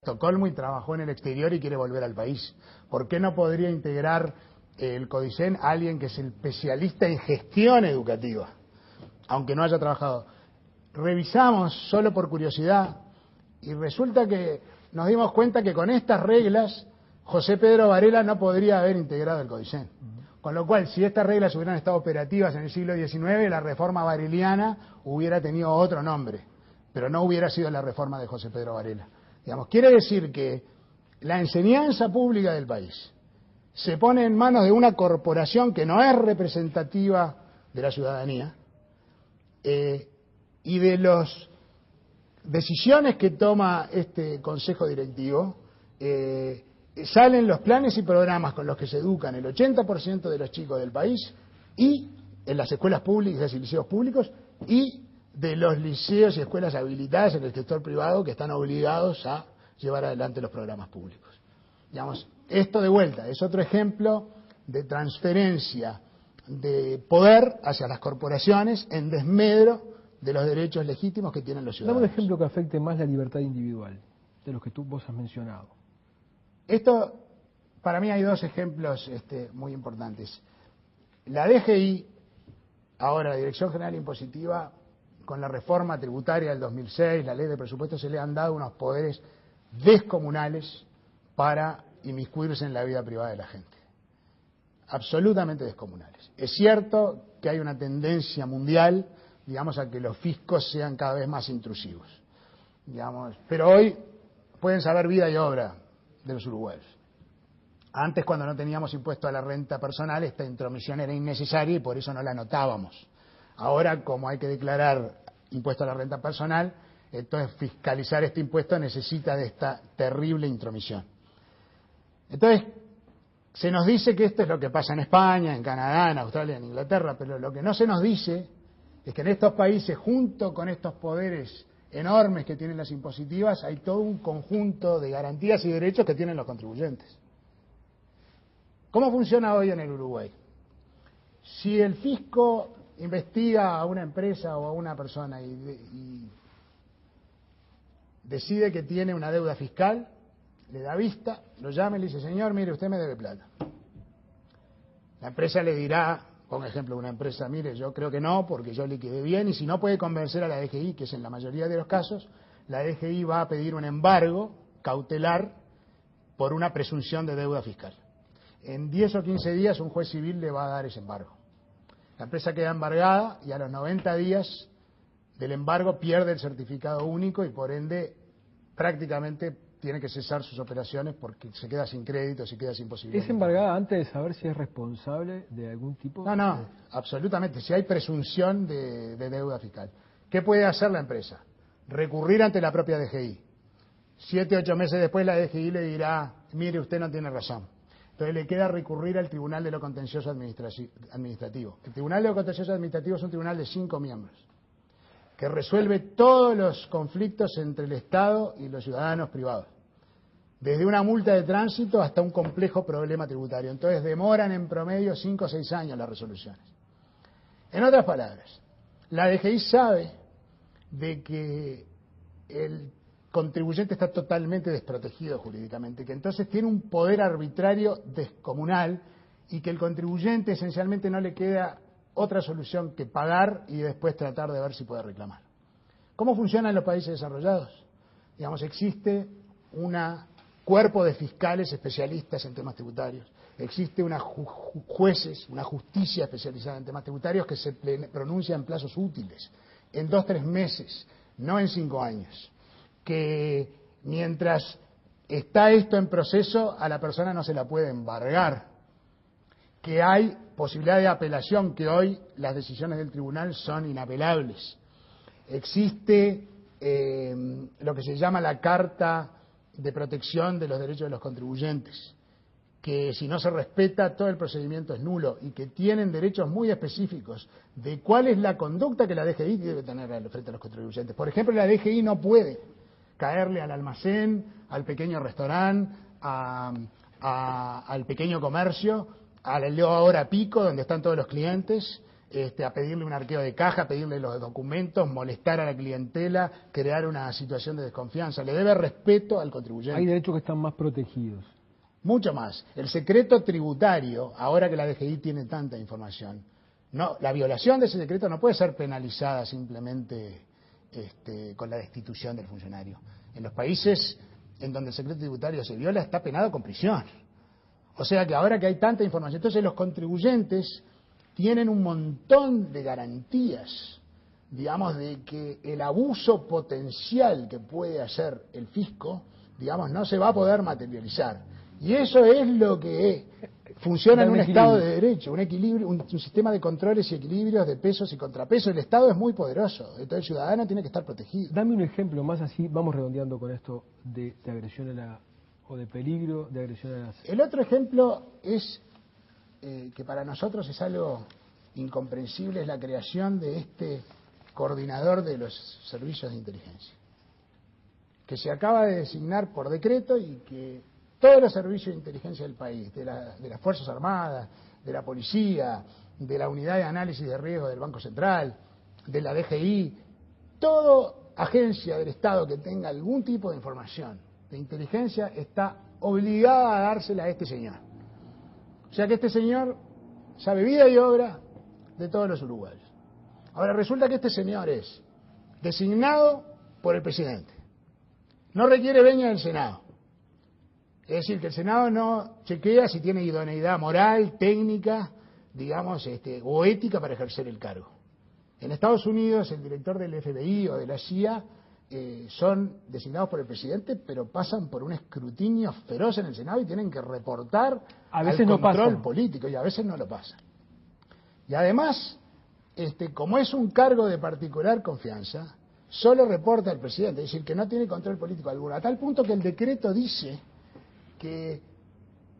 Estocolmo y trabajó en el exterior y quiere volver al país. ¿Por qué no podría integrar el Codicen a alguien que es el especialista en gestión educativa, aunque no haya trabajado? Revisamos solo por curiosidad y resulta que nos dimos cuenta que con estas reglas José Pedro Varela no podría haber integrado el Codicen. Con lo cual, si estas reglas hubieran estado operativas en el siglo XIX, la reforma vareliana hubiera tenido otro nombre, pero no hubiera sido la reforma de José Pedro Varela. Digamos, quiere decir que la enseñanza pública del país se pone en manos de una corporación que no es representativa de la ciudadanía, y de las decisiones que toma este Consejo Directivo, salen los planes y programas con los que se educan el 80% de los chicos del país, y en las escuelas públicas y liceos públicos, y de los liceos y escuelas habilitadas en el sector privado que están obligados a llevar adelante los programas públicos. Digamos, esto de vuelta es otro ejemplo de transferencia de poder hacia las corporaciones en desmedro de los derechos legítimos que tienen los ciudadanos. Dame un ejemplo que afecte más la libertad individual, de los que vos has mencionado. Esto, para mí hay dos ejemplos muy importantes. La DGI, ahora la Dirección General Impositiva, con la reforma tributaria del 2006, la ley de presupuesto, se le han dado unos poderes descomunales para inmiscuirse en la vida privada de la gente. Absolutamente descomunales. Es cierto que hay una tendencia mundial, digamos, a que los fiscos sean cada vez más intrusivos. Digamos, pero hoy pueden saber vida y obra de los uruguayos. Antes, cuando no teníamos impuesto a la renta personal, esta intromisión era innecesaria y por eso no la notábamos. Ahora, como hay que declarar impuesto a la renta personal, entonces fiscalizar este impuesto necesita de esta terrible intromisión. Entonces, se nos dice que esto es lo que pasa en España, en Canadá, en Australia, en Inglaterra, pero lo que no se nos dice es que en estos países, junto con estos poderes enormes que tienen las impositivas, hay todo un conjunto de garantías y derechos que tienen los contribuyentes. ¿Cómo funciona hoy en el Uruguay? Si el fisco investiga a una empresa o a una persona y decide que tiene una deuda fiscal, le da vista, lo llama y le dice: señor, mire, usted me debe plata. La empresa le dirá, pongo ejemplo, una empresa: mire, yo creo que no, porque yo liquidé bien, y si no puede convencer a la DGI, que es en la mayoría de los casos, la DGI va a pedir un embargo cautelar por una presunción de deuda fiscal. En 10 o 15 días un juez civil le va a dar ese embargo. La empresa queda embargada y a los 90 días del embargo pierde el certificado único y por ende prácticamente tiene que cesar sus operaciones porque se queda sin crédito, se queda sin posibilidad. ¿Es embargada antes de saber si es responsable de algún tipo? No, absolutamente. Si hay presunción de deuda fiscal. ¿Qué puede hacer la empresa? Recurrir ante la propia DGI. 7 o 8 meses después la DGI le dirá: mire, usted no tiene razón. Entonces le queda recurrir al Tribunal de lo Contencioso Administrativo. El Tribunal de lo Contencioso Administrativo es un tribunal de 5 miembros que resuelve todos los conflictos entre el Estado y los ciudadanos privados, desde una multa de tránsito hasta un complejo problema tributario. Entonces demoran en promedio 5 o 6 años las resoluciones. En otras palabras, la DGI sabe de que el contribuyente está totalmente desprotegido jurídicamente, que entonces tiene un poder arbitrario descomunal y que el contribuyente esencialmente no le queda otra solución que pagar y después tratar de ver si puede reclamar. ¿Cómo funciona en los países desarrollados? Digamos, existe un cuerpo de fiscales especialistas en temas tributarios, existe jueces, una justicia especializada en temas tributarios que se pronuncia en plazos útiles, en 2 o 3 meses, no en 5 años. Que mientras está esto en proceso, a la persona no se la puede embargar, que hay posibilidad de apelación, que hoy las decisiones del tribunal son inapelables. Existe lo que se llama la Carta de Protección de los Derechos de los Contribuyentes, que si no se respeta todo el procedimiento es nulo, y que tienen derechos muy específicos de cuál es la conducta que la DGI debe tener frente a los contribuyentes. Por ejemplo, la DGI no puede caerle al almacén, al pequeño restaurante, al pequeño comercio, a la hora pico donde están todos los clientes, a pedirle un arqueo de caja, pedirle los documentos, molestar a la clientela, crear una situación de desconfianza. Le debe respeto al contribuyente. Hay derechos que están más protegidos. Mucho más. El secreto tributario, ahora que la DGI tiene tanta información, no, la violación de ese secreto no puede ser penalizada simplemente con la destitución del funcionario. En los países en donde el secreto tributario se viola está penado con prisión. O sea que ahora que hay tanta información, entonces los contribuyentes tienen un montón de garantías, digamos, de que el abuso potencial que puede hacer el fisco, digamos, no se va a poder materializar. Y eso es lo que funciona en un Estado de Derecho, un equilibrio, un sistema de controles y equilibrios de pesos y contrapesos. El Estado es muy poderoso, entonces el ciudadano tiene que estar protegido. Dame un ejemplo más, así vamos redondeando con esto de agresión o de peligro de agresión a las... El otro ejemplo es que para nosotros es algo incomprensible, es la creación de este coordinador de los servicios de inteligencia, que se acaba de designar por decreto y que todos los servicios de inteligencia del país, de las Fuerzas Armadas, de la Policía, de la Unidad de Análisis de Riesgo del Banco Central, de la DGI, toda agencia del Estado que tenga algún tipo de información de inteligencia está obligada a dársela a este señor. O sea que este señor sabe vida y obra de todos los uruguayos. Ahora resulta que este señor es designado por el presidente. No requiere venia del Senado. Es decir, que el Senado no chequea si tiene idoneidad moral, técnica, digamos, o ética para ejercer el cargo. En Estados Unidos, el director del FBI o de la CIA son designados por el presidente, pero pasan por un escrutinio feroz en el Senado y tienen que reportar al control político, y a veces no lo pasan. Y además, como es un cargo de particular confianza, solo reporta al presidente, es decir, que no tiene control político alguno, a tal punto que el decreto dice que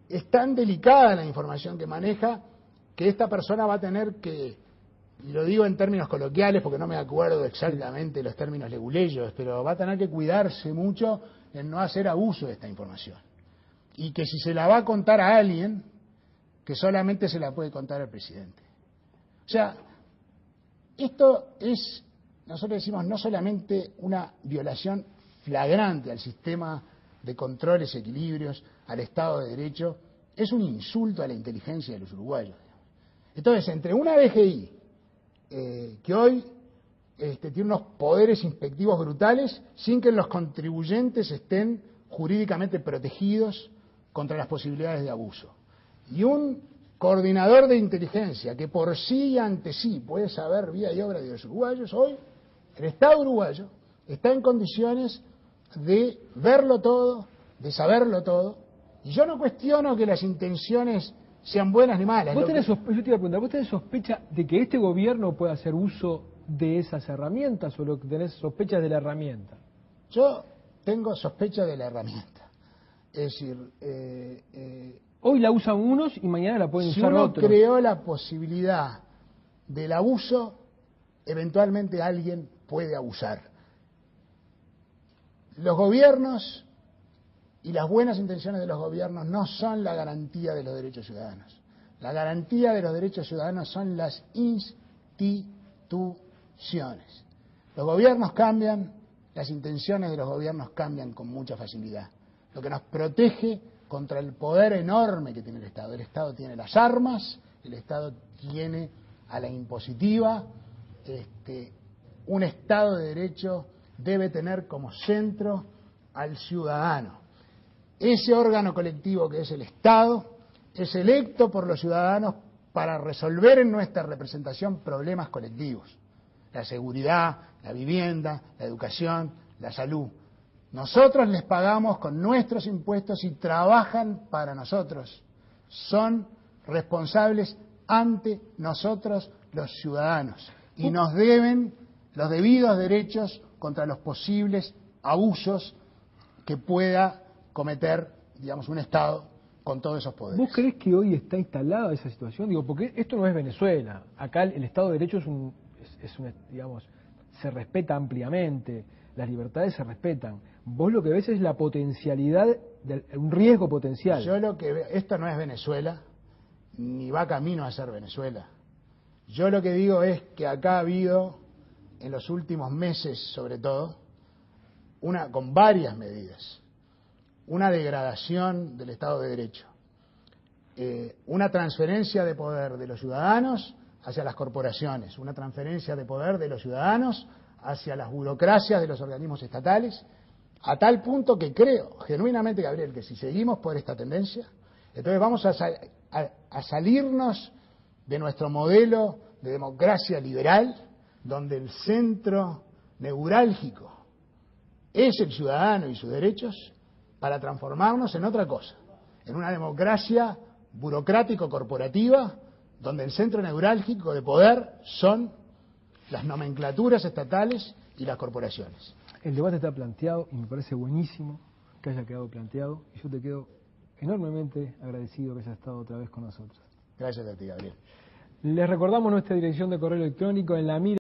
es tan delicada la información que maneja que esta persona va a tener que, y lo digo en términos coloquiales porque no me acuerdo exactamente los términos leguleyos, pero va a tener que cuidarse mucho en no hacer abuso de esta información. Y que si se la va a contar a alguien, que solamente se la puede contar al presidente. O sea, esto es, nosotros decimos, no solamente una violación flagrante al sistema de controles y equilibrios, al Estado de Derecho, es un insulto a la inteligencia de los uruguayos. Entonces, entre una DGI que hoy tiene unos poderes inspectivos brutales, sin que los contribuyentes estén jurídicamente protegidos contra las posibilidades de abuso, y un coordinador de inteligencia que por sí y ante sí puede saber vida y obra de los uruguayos, hoy el Estado uruguayo está en condiciones de verlo todo, de saberlo todo, y yo no cuestiono que las intenciones sean buenas ni malas. Yo te iba a preguntar, ¿vos tenés sospecha de que este gobierno pueda hacer uso de esas herramientas, o lo que tenés sospechas de la herramienta? Yo tengo sospecha de la herramienta. Es decir, hoy la usan unos y mañana la pueden usar otros. Si uno creó la posibilidad del abuso, eventualmente alguien puede abusar. Los gobiernos y las buenas intenciones de los gobiernos no son la garantía de los derechos ciudadanos. La garantía de los derechos ciudadanos son las instituciones. Los gobiernos cambian, las intenciones de los gobiernos cambian con mucha facilidad. Lo que nos protege contra el poder enorme que tiene el Estado. El Estado tiene las armas, el Estado tiene a la impositiva. Un Estado de Derecho debe tener como centro al ciudadano. Ese órgano colectivo que es el Estado es electo por los ciudadanos para resolver en nuestra representación problemas colectivos: la seguridad, la vivienda, la educación, la salud. Nosotros les pagamos con nuestros impuestos y trabajan para nosotros. Son responsables ante nosotros los ciudadanos y nos deben los debidos derechos contra los posibles abusos que pueda cometer, digamos, un Estado con todos esos poderes. ¿Vos creés que hoy está instalada esa situación? Digo, porque esto no es Venezuela. Acá el Estado de Derecho digamos, se respeta ampliamente, las libertades se respetan. Vos lo que ves es la potencialidad, un riesgo potencial. Yo lo que veo, esto no es Venezuela, ni va camino a ser Venezuela. Yo lo que digo es que acá ha habido, en los últimos meses sobre todo, con varias medidas, una degradación del Estado de Derecho, una transferencia de poder de los ciudadanos hacia las corporaciones, una transferencia de poder de los ciudadanos hacia las burocracias de los organismos estatales, a tal punto que creo genuinamente, Gabriel, que si seguimos por esta tendencia, entonces vamos a salirnos de nuestro modelo de democracia liberal, donde el centro neurálgico es el ciudadano y sus derechos, para transformarnos en otra cosa, en una democracia burocrático-corporativa, donde el centro neurálgico de poder son las nomenclaturas estatales y las corporaciones. El debate está planteado y me parece buenísimo que haya quedado planteado, y yo te quedo enormemente agradecido que hayas estado otra vez con nosotros. Gracias a ti, Gabriel. Les recordamos nuestra dirección de correo electrónico en la mira